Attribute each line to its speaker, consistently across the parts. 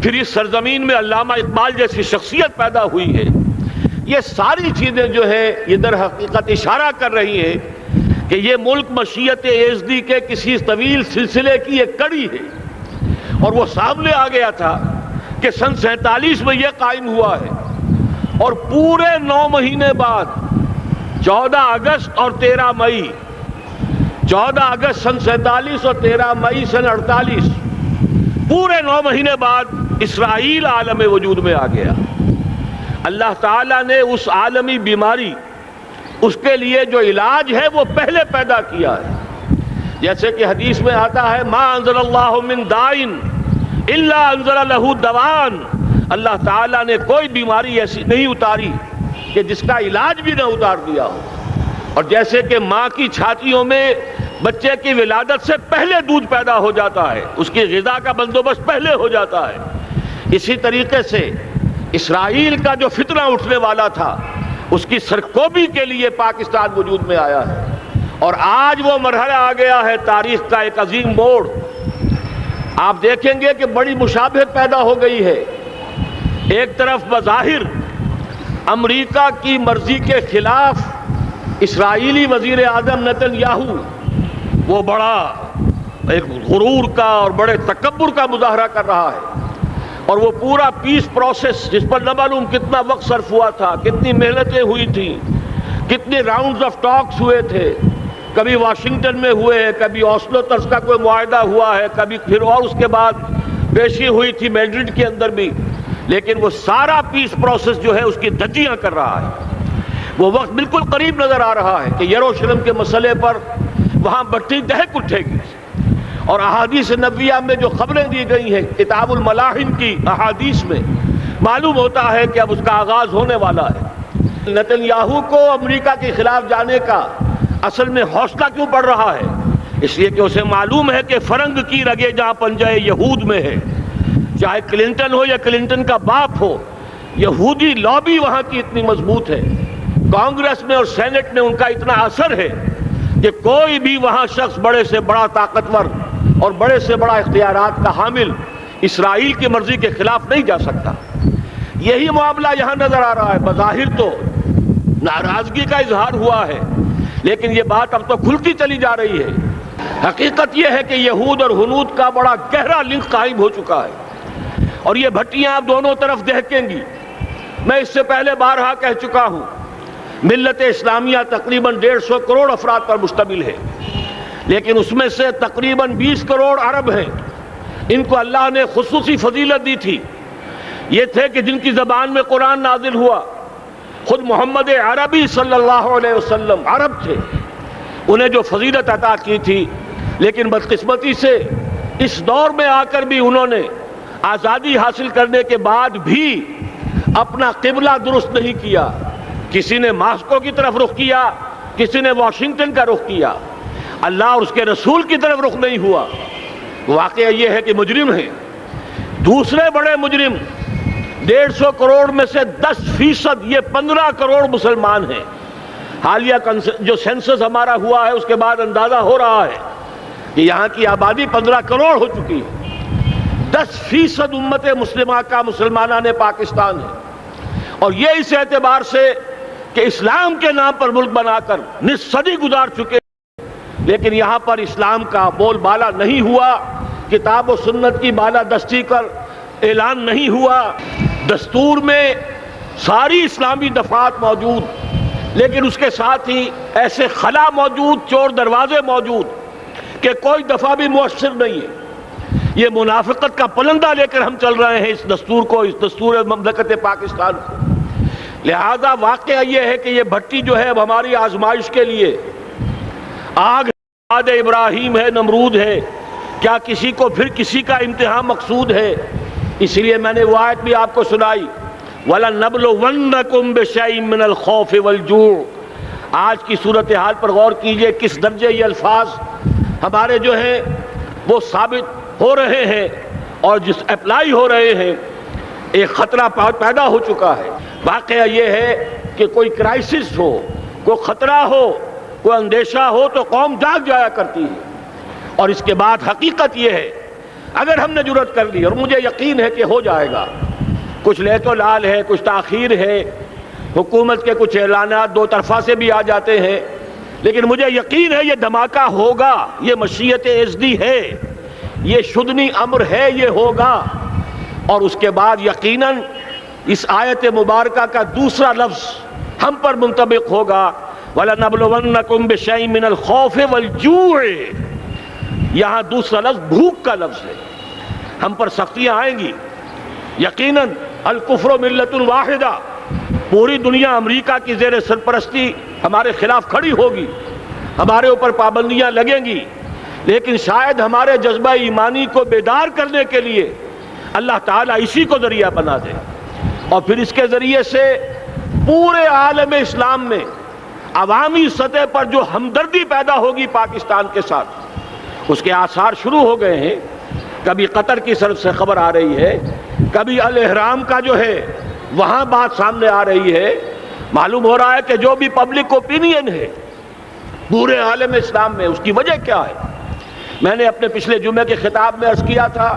Speaker 1: پھر اس سرزمین میں علامہ اقبال جیسی شخصیت پیدا ہوئی ہے. یہ ساری چیزیں جو ہے یہ در حقیقت اشارہ کر رہی ہیں کہ یہ ملک مشیت ایزدی کے کسی طویل سلسلے کی ایک کڑی ہے. اور وہ سامنے آ گیا تھا کہ سن 47 میں یہ قائم ہوا ہے، اور پورے 9 مہینے بعد 14 اگست اور 13 مئی، 14 اگست سن 47 اور 13 مئی سن 48، پورے 9 مہینے بعد اسرائیل عالم وجود میں آ گیا. اللہ تعالیٰ نے اس عالمی بیماری، اس کے لیے جو علاج ہے وہ پہلے پیدا کیا ہے. جیسے کہ حدیث میں آتا ہے ما انزل اللہ من دائن الا انزل لہ دوان، اللہ تعالیٰ نے کوئی بیماری ایسی نہیں اتاری کہ جس کا علاج بھی نہ اتار دیا ہو. اور جیسے کہ ماں کی چھاتیوں میں بچے کی ولادت سے پہلے دودھ پیدا ہو جاتا ہے، اس کی غذا کا بندوبست پہلے ہو جاتا ہے، اسی طریقے سے اسرائیل کا جو فتنہ اٹھنے والا تھا اس کی سرکوبی کے لیے پاکستان وجود میں آیا ہے. اور آج وہ مرحلہ آ گیا ہے تاریخ کا ایک عظیم موڑ. آپ دیکھیں گے کہ بڑی مشابہت پیدا ہو گئی ہے. ایک طرف بظاہر امریکہ کی مرضی کے خلاف اسرائیلی وزیر اعظم نتن یاہو وہ بڑا ایک غرور کا اور بڑے تکبر کا مظاہرہ کر رہا ہے، اور وہ پورا پیس پروسیس جس پر نہ معلوم کتنا وقت صرف ہوا تھا، کتنی محنتیں ہوئی تھیں، کتنے راؤنڈز آف ٹاکس ہوئے تھے، کبھی واشنگٹن میں ہوئے ہیں، کبھی اوسلو طرز کا کوئی معاہدہ ہوا ہے، کبھی پھر اور اس کے بعد پیشی ہوئی تھی میڈرڈ کے اندر بھی، لیکن وہ سارا پیس پروسیس جو ہے اس کی دھجیاں کر رہا ہے. وہ وقت بالکل قریب نظر آ رہا ہے کہ یروشلم کے مسئلے پر وہاں بٹی دہک اٹھے گی. اور احادیث نبویہ میں جو خبریں دی گئی ہیں کتاب الملاحم کی احادیث میں معلوم ہوتا ہے کہ اب اس کا آغاز ہونے والا ہے. نتن یاہو کو امریکہ کے خلاف جانے کا اصل میں حوصلہ کیوں پڑ رہا ہے؟ اس لیے کہ اسے معلوم ہے کہ فرنگ کی رگیں جہاں پنجہ یہود میں ہے، چاہے کلنٹن ہو یا کلنٹن کا باپ ہو، یہودی لابی وہاں کی اتنی مضبوط ہے، کانگریس میں اور سینٹ میں ان کا اتنا اثر ہے کہ کوئی بھی وہاں شخص بڑے سے بڑا طاقتور اور بڑے سے بڑا اختیارات کا حامل اسرائیل کی مرضی کے خلاف نہیں جا سکتا. یہی معاملہ یہاں نظر آ رہا ہے. بظاہر تو ناراضگی کا اظہار ہوا ہے، لیکن یہ بات اب تو کھلتی چلی جا رہی ہے. حقیقت یہ ہے کہ یہود اور ہنود کا بڑا گہرا لنک قائم ہو چکا ہے، اور یہ بھٹیاں اب دونوں طرف دہکیں گی. میں اس سے پہلے بارہا کہہ چکا ہوں، ملت اسلامیہ تقریباً 150 کروڑ افراد پر مشتمل ہے، لیکن اس میں سے تقریباً 20 کروڑ عرب ہیں. ان کو اللہ نے خصوصی فضیلت دی تھی. یہ تھے کہ جن کی زبان میں قرآن نازل ہوا، خود محمد عربی صلی اللہ علیہ وسلم عرب تھے، انہیں جو فضیلت عطا کی تھی. لیکن بدقسمتی سے اس دور میں آ کر بھی انہوں نے آزادی حاصل کرنے کے بعد بھی اپنا قبلہ درست نہیں کیا. کسی نے ماسکو کی طرف رخ کیا، کسی نے واشنگٹن کا رخ کیا، اللہ اور اس کے رسول کی طرف رخ نہیں ہوا. واقعہ یہ ہے کہ مجرم ہیں. دوسرے بڑے مجرم 150 کروڑ میں سے 10% یہ 15 کروڑ مسلمان ہیں. حالیہ جو سینسس ہمارا ہوا ہے اس کے بعد اندازہ ہو رہا ہے کہ یہاں کی آبادی 15 کروڑ ہو چکی ہے. 10% امت مسلمہ کا مسلمانان پاکستان ہے، اور یہ اس اعتبار سے کہ اسلام کے نام پر ملک بنا کر نصف صدی گزار چکے، لیکن یہاں پر اسلام کا بول بالا نہیں ہوا، کتاب و سنت کی بالا دستی کر اعلان نہیں ہوا. دستور میں ساری اسلامی دفعات موجود، لیکن اس کے ساتھ ہی ایسے خلا موجود، چور دروازے موجود کہ کوئی دفعہ بھی مؤثر نہیں ہے. یہ منافقت کا پلندہ لے کر ہم چل رہے ہیں اس دستور کو، اس دستور مملکت پاکستان کو. لہذا واقعہ یہ ہے کہ یہ بھٹی جو ہے اب ہماری آزمائش کے لیے آگ آد ابراہیم ہے، نمرود ہے. کیا کسی کو پھر کسی کا امتحان مقصود ہے؟ اسی لیے میں نے وہ آیت بھی آپ کو سنائی، وَلَنَّبْلُوَنَّكُمْ بِشَيْءٍ مِّنَ الْخَوْفِ وَالْجُوعِ. آج کی صورتحال پر غور کیجئے، کس درجے یہ الفاظ ہمارے جو ہیں وہ ثابت ہو رہے ہیں اور جس اپلائی ہو رہے ہیں. ایک خطرہ پیدا ہو چکا ہے. واقعہ یہ ہے کہ کوئی کرائسس ہو، کوئی خطرہ ہو، کوئی اندیشہ ہو تو قوم جاگ جایا کرتی ہے. اور اس کے بعد حقیقت یہ ہے اگر ہم نے جرأت کر لی، اور مجھے یقین ہے کہ ہو جائے گا، کچھ لیت و لال ہے، کچھ تاخیر ہے، حکومت کے کچھ اعلانات دو طرفہ سے بھی آ جاتے ہیں، لیکن مجھے یقین ہے یہ دھماکہ ہوگا، یہ مشیت اعزدی ہے، یہ شدنی امر ہے، یہ ہوگا۔ اور اس کے بعد یقیناً اس آیت مبارکہ کا دوسرا لفظ ہم پر منطبق ہوگا، وَلَنَبْلُوَنَّكُمْ بِشَيْءٍ مِّنَ الْخَوْفِ وَالْجُوعِ۔ یہاں دوسرا لفظ بھوک کا لفظ ہے، ہم پر سختیاں آئیں گی یقیناً۔ الکفر ملت واحدہ، پوری دنیا امریکہ کی زیر سرپرستی ہمارے خلاف کھڑی ہوگی، ہمارے اوپر پابندیاں لگیں گی، لیکن شاید ہمارے جذبہ ایمانی کو بیدار کرنے کے لیے اللہ تعالیٰ اسی کو ذریعہ بنا دے، اور پھر اس کے ذریعے سے پورے عالم اسلام میں عوامی سطح پر جو ہمدردی پیدا ہوگی پاکستان کے ساتھ، اس کے آثار شروع ہو گئے ہیں۔ کبھی قطر کی طرف سے خبر آ رہی ہے، کبھی الاحرام کا جو ہے وہاں بات سامنے آ رہی ہے۔ معلوم ہو رہا ہے کہ جو بھی پبلک اوپینین ہے پورے عالم اسلام میں، اس کی وجہ کیا ہے؟ میں نے اپنے پچھلے جمعے کے خطاب میں عرض کیا تھا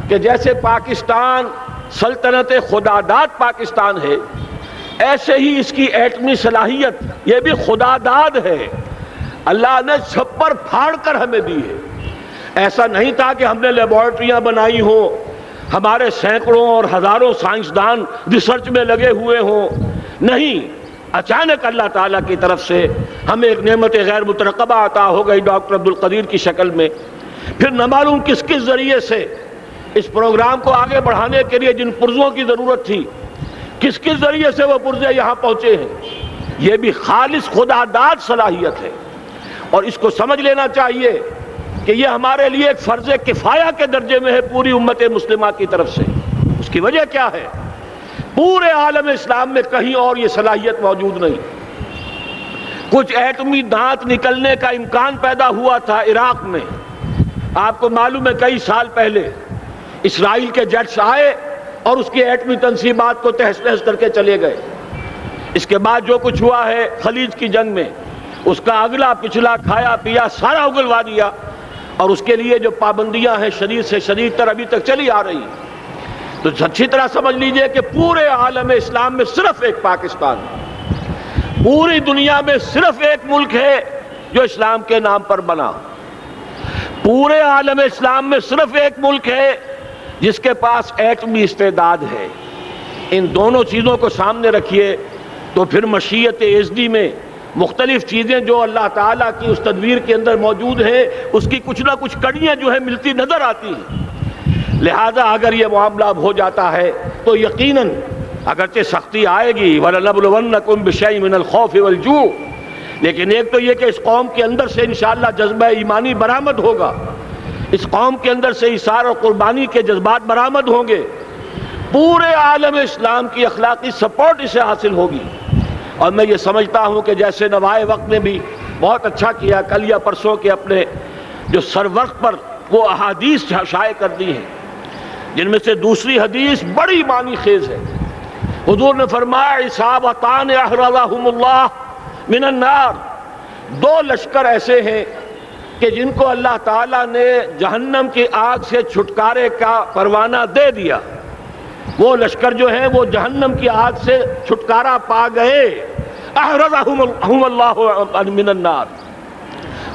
Speaker 1: کہ جیسے پاکستان سلطنت خداداد پاکستان ہے، ایسے ہی اس کی ایٹمی صلاحیت یہ بھی خداداد ہے، اللہ نے چھپر پھاڑ کر ہمیں دی ہے۔ ایسا نہیں تھا کہ ہم نے لیبارٹریاں بنائی ہوں، ہمارے سینکڑوں اور ہزاروں سائنسدان ریسرچ میں لگے ہوئے ہوں، نہیں، اچانک اللہ تعالیٰ کی طرف سے ہمیں ایک نعمت غیر مترقبہ عطا ہو گئی ڈاکٹر عبدالقدیر کی شکل میں۔ پھر نہ معلوم کس کس ذریعے سے اس پروگرام کو آگے بڑھانے کے لیے جن پرزوں کی ضرورت تھی، کس کس ذریعے سے وہ پرزے یہاں پہنچے ہیں۔ یہ بھی خالص خداداد صلاحیت ہے، اور اس کو سمجھ لینا چاہیے کہ یہ ہمارے لیے ایک فرض کفایہ کے درجے میں ہے پوری امت مسلمہ کی طرف سے۔ اس کی وجہ کیا ہے؟ پورے عالم اسلام میں کہیں اور یہ صلاحیت موجود نہیں۔ کچھ ایٹمی دانت نکلنے کا امکان پیدا ہوا تھا عراق میں، آپ کو معلوم ہے کئی سال پہلے اسرائیل کے جیٹس آئے اور اس کی ایٹمی تنصیبات کو تہس نہس کر کے چلے گئے۔ اس کے بعد جو کچھ ہوا ہے خلیج کی جنگ میں، اس کا اگلا پچھلا کھایا پیا سارا اگلوا دیا، اور اس کے لیے جو پابندیاں ہیں شدید سے شدید تر ابھی تک چلی آ رہی ہیں۔ تو اچھی طرح سمجھ لیجئے کہ پورے عالم اسلام میں صرف ایک پاکستان ہے، پوری دنیا میں صرف ایک ملک ہے جو اسلام کے نام پر بنا، پورے عالم اسلام میں صرف ایک ملک ہے جس کے پاس ایٹمی استعداد ہے۔ ان دونوں چیزوں کو سامنے رکھیے تو پھر مشیت اعزدی میں مختلف چیزیں جو اللہ تعالیٰ کی اس تدبیر کے اندر موجود ہیں، اس کی کچھ نہ کچھ کڑیاں جو ہے ملتی نظر آتی ہیں۔ لہذا اگر یہ معاملہ اب ہو جاتا ہے تو یقیناً اگرچہ سختی آئے گی، وَلَنَبْلُوَنَّكُمْ بِشَيْءٍ مِّنَ الْخَوْفِ وَالْجُوعِ، لیکن ایک تو یہ کہ اس قوم کے اندر سے انشاءاللہ جذبہ ایمانی برآمد ہوگا، اس قوم کے اندر سے ایثار اور قربانی کے جذبات برآمد ہوں گے، پورے عالم اسلام کی اخلاقی سپورٹ اسے حاصل ہوگی۔ اور میں یہ سمجھتا ہوں کہ جیسے نوائے وقت نے بھی بہت اچھا کیا، کل یا پرسوں کے اپنے جو سر وقت پر وہ احادیث شائع کر دی ہیں، جن میں سے دوسری حدیث بڑی معنی خیز ہے۔ حضور نے فرمایا عصابتان احرزہم اللہ من النار، دو لشکر ایسے ہیں کہ جن کو اللہ تعالیٰ نے جہنم کی آگ سے چھٹکارے کا پروانہ دے دیا۔ وہ لشکر جو ہیں وہ جہنم کی آگ سے چھٹکارا پا گئے، احرزہم اللہ من النار۔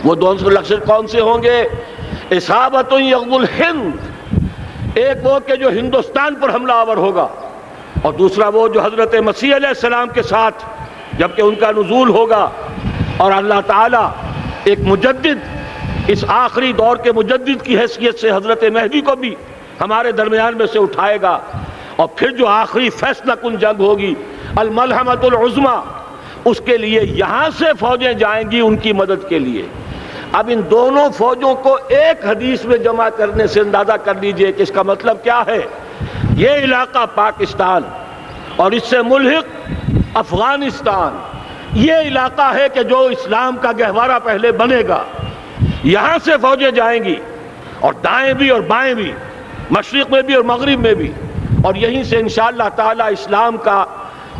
Speaker 1: وہ دونوں لشکر کون سے ہوں گے؟ اصابت یغزو الہند، ایک وہ کہ جو ہندوستان پر حملہ آور ہوگا، اور دوسرا وہ جو حضرت مسیح علیہ السلام کے ساتھ جبکہ ان کا نزول ہوگا، اور اللہ تعالیٰ ایک مجدد، اس آخری دور کے مجدد کی حیثیت سے حضرت مہدی کو بھی ہمارے درمیان میں سے اٹھائے گا، اور پھر جو آخری فیصلہ کن جنگ ہوگی الملحمۃ العظمیٰ، اس کے لیے یہاں سے فوجیں جائیں گی ان کی مدد کے لیے۔ اب ان دونوں فوجوں کو ایک حدیث میں جمع کرنے سے اندازہ کر لیجئے کہ اس کا مطلب کیا ہے۔ یہ علاقہ پاکستان اور اس سے ملحق افغانستان، یہ علاقہ ہے کہ جو اسلام کا گہوارہ پہلے بنے گا، یہاں سے فوجیں جائیں گی، اور دائیں بھی اور بائیں بھی، مشرق میں بھی اور مغرب میں بھی، اور یہیں سے انشاءاللہ تعالی اسلام کا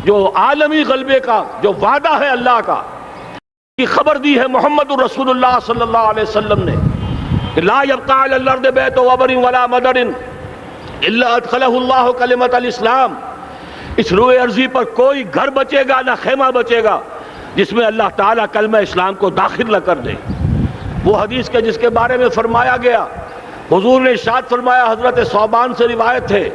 Speaker 1: جو عالمی غلبے کا جو وعدہ ہے اللہ کا، کی خبر دی ہے محمد الرسول اللہ صلی اللہ علیہ وسلم نے۔ لا يبقى على الارض بیت وبر ولا مدر الا ادخلہ اللہ کلمۃ الاسلام، اس روئے ارضی پر کوئی گھر بچے گا نہ خیمہ بچے گا جس میں اللہ تعالیٰ کلمہ اسلام کو داخل نہ کر دے۔ وہ حدیث کے جس کے بارے میں فرمایا گیا، حضور نے ارشاد فرمایا، حضرت ثوبان سے روایت ہے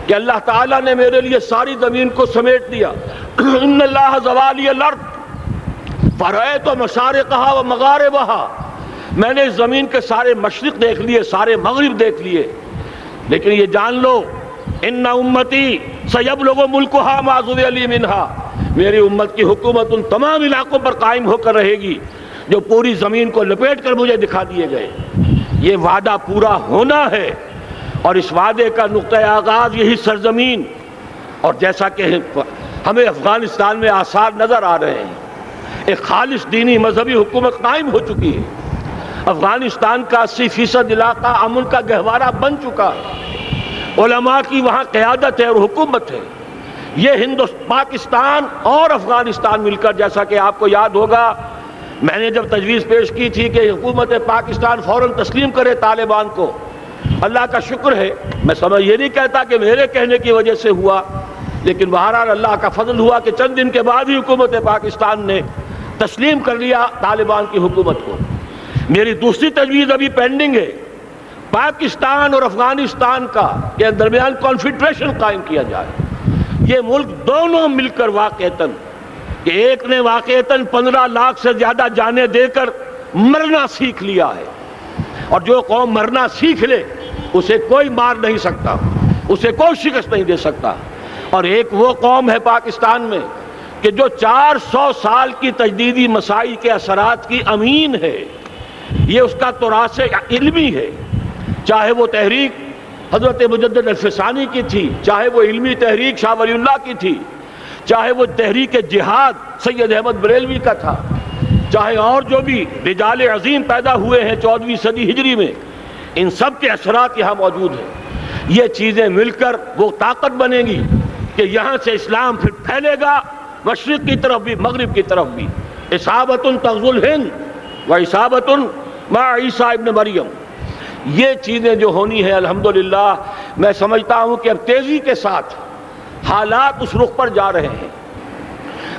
Speaker 1: کہ اللہ تعالیٰ نے میرے لیے ساری زمین کو سمیٹ دیا۔ ان اللہ زوالی الارض فرأیت مشارقہا و مغاربہا، میں نے اس زمین کے سارے مشرق دیکھ لیے، سارے مغرب دیکھ لیے، لیکن یہ جان لو ان امتی سیبلغ ملکہا ما ذوی لی منہا، میری امت کی حکومت ان تمام علاقوں پر قائم ہو کر رہے گی جو پوری زمین کو لپیٹ کر مجھے دکھا دیے گئے۔ یہ وعدہ پورا ہونا ہے، اور اس وعدے کا نقطہ آغاز یہی سرزمین، اور جیسا کہ ہمیں افغانستان میں آثار نظر آ رہے ہیں، ایک خالص دینی مذہبی حکومت قائم ہو چکی ہے۔ افغانستان کا 80% علاقہ امن کا گہوارہ بن چکا ہے، علماء کی وہاں قیادت ہے اور حکومت ہے۔ یہ پاکستان اور افغانستان مل کر، جیسا کہ آپ کو یاد ہوگا میں نے جب تجویز پیش کی تھی کہ حکومت پاکستان فوراً تسلیم کرے طالبان کو، اللہ کا شکر ہے، میں یہ نہیں کہتا کہ میرے کہنے کی وجہ سے ہوا، لیکن بہرحال اللہ کا فضل ہوا کہ چند دن کے بعد ہی حکومت پاکستان نے تسلیم کر لیا طالبان کی حکومت کو۔ میری دوسری تجویز ابھی پینڈنگ ہے، پاکستان اور افغانستان کا کے درمیان کانفیڈریشن قائم کیا جائے۔ یہ ملک دونوں مل کر واقعتاً، کہ ایک نے واقعتاً 15 لاکھ سے زیادہ جانیں دے کر مرنا سیکھ لیا ہے، اور جو قوم مرنا سیکھ لے اسے کوئی مار نہیں سکتا، اسے کوئی شکست نہیں دے سکتا، اور ایک وہ قوم ہے پاکستان میں کہ جو 400 سال کی تجدیدی مسائی کے اثرات کی امین ہے، یہ اس کا تراث علمی ہے، چاہے وہ تحریک حضرت مجدد الفسانی کی تھی، چاہے وہ علمی تحریک شاہ ولی اللہ کی تھی، چاہے وہ تحریک جہاد سید احمد بریلوی کا تھا، چاہے اور جو بھی رجال عظیم پیدا ہوئے ہیں 14ویں صدی ہجری میں، ان سب کے اثرات یہاں موجود ہیں۔ یہ چیزیں مل کر وہ طاقت بنے گی کہ یہاں سے اسلام پھر پھیلے گا، مشرق کی طرف بھی مغرب کی طرف بھی۔ اصابۃ تغزو الہند و اصابۃ مع عیسیٰ ابن مریم، یہ چیزیں جو ہونی ہیں الحمدللہ میں سمجھتا ہوں کہ اب تیزی کے ساتھ حالات اس رخ پر جا رہے ہیں۔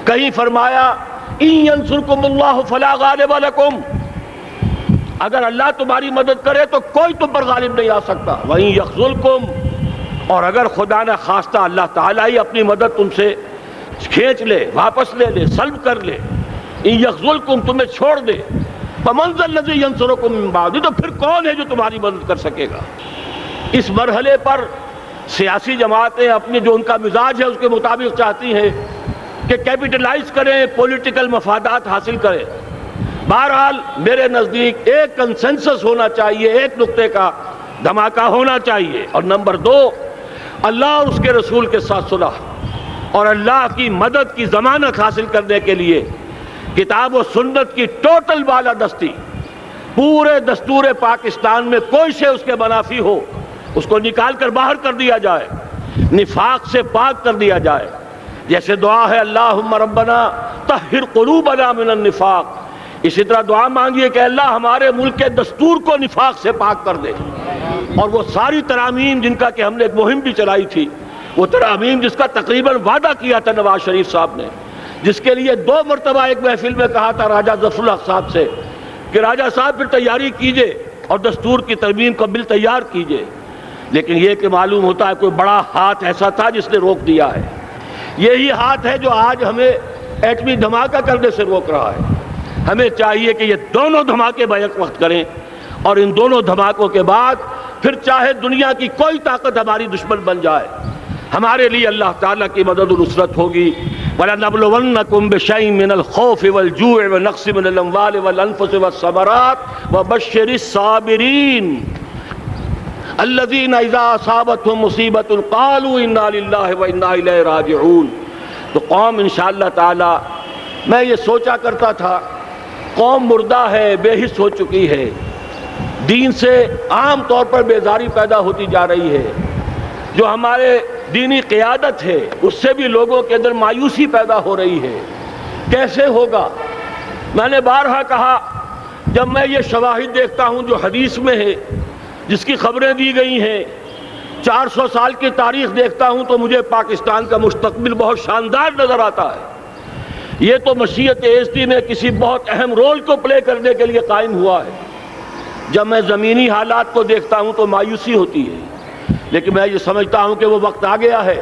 Speaker 1: کہیں فرمایا ان ینصرکم اللہ فلا غالب لکم، اگر اللہ تمہاری مدد کرے تو کوئی تم پر غالب نہیں آ سکتا، وَإِن یخذلکم، اور اگر خدا نہ خواستہ اللہ تعالیٰ ہی اپنی مدد تم سے کھینچ لے، واپس لے لے، سلب کر لے، ان یخذلکم، تمہیں چھوڑ دے، فمن ذا الذی ینصرکم من بعد، تو پھر کون ہے جو تمہاری مدد کر سکے گا۔ اس مرحلے پر سیاسی جماعتیں اپنے جو ان کا مزاج ہے اس کے مطابق چاہتی ہیں کہ کیپٹلائز کریں، پولیٹیکل مفادات حاصل کریں۔ بہرحال میرے نزدیک ایک کنسنسس ہونا چاہیے، ایک نقطے کا دھماکہ ہونا چاہیے، اور نمبر 2 اللہ اور اس کے رسول کے ساتھ صلح اور اللہ کی مدد کی ضمانت حاصل کرنے کے لیے کتاب و سنت کی ٹوٹل بالادستی، پورے دستور پاکستان میں کوئی شے اس کے منافی ہو اس کو نکال کر باہر کر دیا جائے، نفاق سے پاک کر دیا جائے۔ جیسے دعا ہے اللہم ربنا طہر قلوبنا من النفاق، اسی طرح دعا مانگیے کہ اللہ ہمارے ملک کے دستور کو نفاق سے پاک کر دے، اور وہ ساری ترامیم جن کا کہ ہم نے ایک مہم بھی چلائی تھی، وہ ترامیم جس کا تقریباً وعدہ کیا تھا نواز شریف صاحب نے، جس کے لیے 2 مرتبہ ایک محفل میں کہا تھا راجہ ظفر الحق صاحب سے کہ راجہ صاحب پھر تیاری کیجئے اور دستور کی ترمیم کا بل تیار کیجئے، لیکن یہ کہ معلوم ہوتا ہے کوئی بڑا ہاتھ ایسا تھا جس نے روک دیا ہے۔ یہی ہاتھ ہے جو آج ہمیں ایٹمی دھماکہ کرنے سے روک رہا ہے۔ ہمیں چاہیے کہ یہ دونوں دھماکے بیک وقت کریں، اور ان دونوں دھماکوں کے بعد پھر چاہے دنیا کی کوئی طاقت ہماری دشمن بن جائے، ہمارے لیے اللہ تعالیٰ کی مدد و نصرت ہوگی۔ وَلَنَبْلُوَنَّكُمْ بِشَيْءٍ مِّنَ الْخَوْفِ وَالْجُوعِ وَنَقْصٍ مِّنَ الْأَمْوَالِ وَالْأَنفُسِ وَالثَّمَرَاتِ وَبَشِّرِ الصَّابِرِينَ الَّذِينَ إِذَا أَصَابَتْهُم مُّصِيبَةٌ قَالُوا إِنَّا لِلَّهِ وَإِنَّا إِلَيْهِ رَاجِعُونَ۔ تو قوم انشاءاللہ تعالی، میں یہ سوچا کرتا تھا قوم مردہ ہے، بے حس ہو چکی ہے، دین سے عام طور پر بیزاری پیدا ہوتی جا رہی ہے، جو ہمارے دینی قیادت ہے اس سے بھی لوگوں کے اندر مایوسی پیدا ہو رہی ہے۔ کیسے ہوگا؟ میں نے بارہا کہا جب میں یہ شواہد دیکھتا ہوں جو حدیث میں ہے، جس کی خبریں دی گئی ہیں، 400 سال کی تاریخ دیکھتا ہوں، تو مجھے پاکستان کا مستقبل بہت شاندار نظر آتا ہے۔ یہ تو مشیت ایزدی میں کسی بہت اہم رول کو پلے کرنے کے لیے قائم ہوا ہے۔ جب میں زمینی حالات کو دیکھتا ہوں تو مایوسی ہوتی ہے، لیکن میں یہ سمجھتا ہوں کہ وہ وقت آ گیا ہے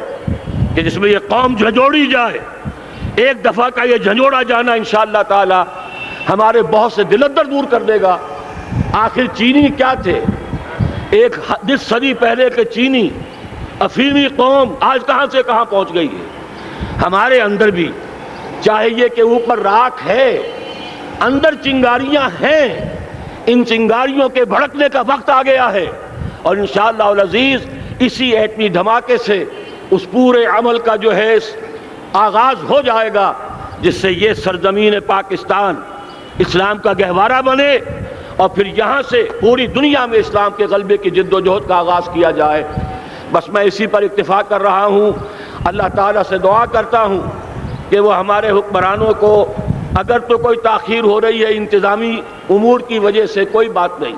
Speaker 1: کہ جس میں یہ قوم جھنجھوڑی جائے۔ ایک دفعہ کا یہ جھنجھوڑا جانا انشاءاللہ تعالی ہمارے بہت سے دل اندر دور کر دے گا۔ آخر چینی کیا تھے؟ ایک 10 صدی پہلے کے چینی افریقی قوم آج کہاں سے کہاں پہنچ گئی ہے۔ ہمارے اندر بھی چاہیے کہ اوپر راکھ ہے، اندر چنگاریاں ہیں، ان چنگاریوں کے بھڑکنے کا وقت آ گیا ہے، اور انشاءاللہ العزیز اسی ایٹمی دھماکے سے اس پورے عمل کا جو ہے آغاز ہو جائے گا، جس سے یہ سرزمین پاکستان اسلام کا گہوارہ بنے، اور پھر یہاں سے پوری دنیا میں اسلام کے غلبے کی جد و جہد کا آغاز کیا جائے۔ بس میں اسی پر اکتفا کر رہا ہوں۔ اللہ تعالیٰ سے دعا کرتا ہوں کہ وہ ہمارے حکمرانوں کو، اگر تو کوئی تاخیر ہو رہی ہے انتظامی امور کی وجہ سے، کوئی بات نہیں،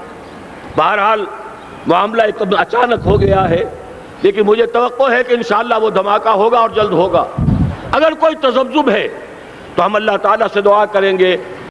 Speaker 1: بہرحال معاملہ ایک اچانک ہو گیا ہے، لیکن مجھے توقع ہے کہ انشاءاللہ وہ دھماکہ ہوگا اور جلد ہوگا۔ اگر کوئی تذبذب ہے تو ہم اللہ تعالیٰ سے دعا کریں گے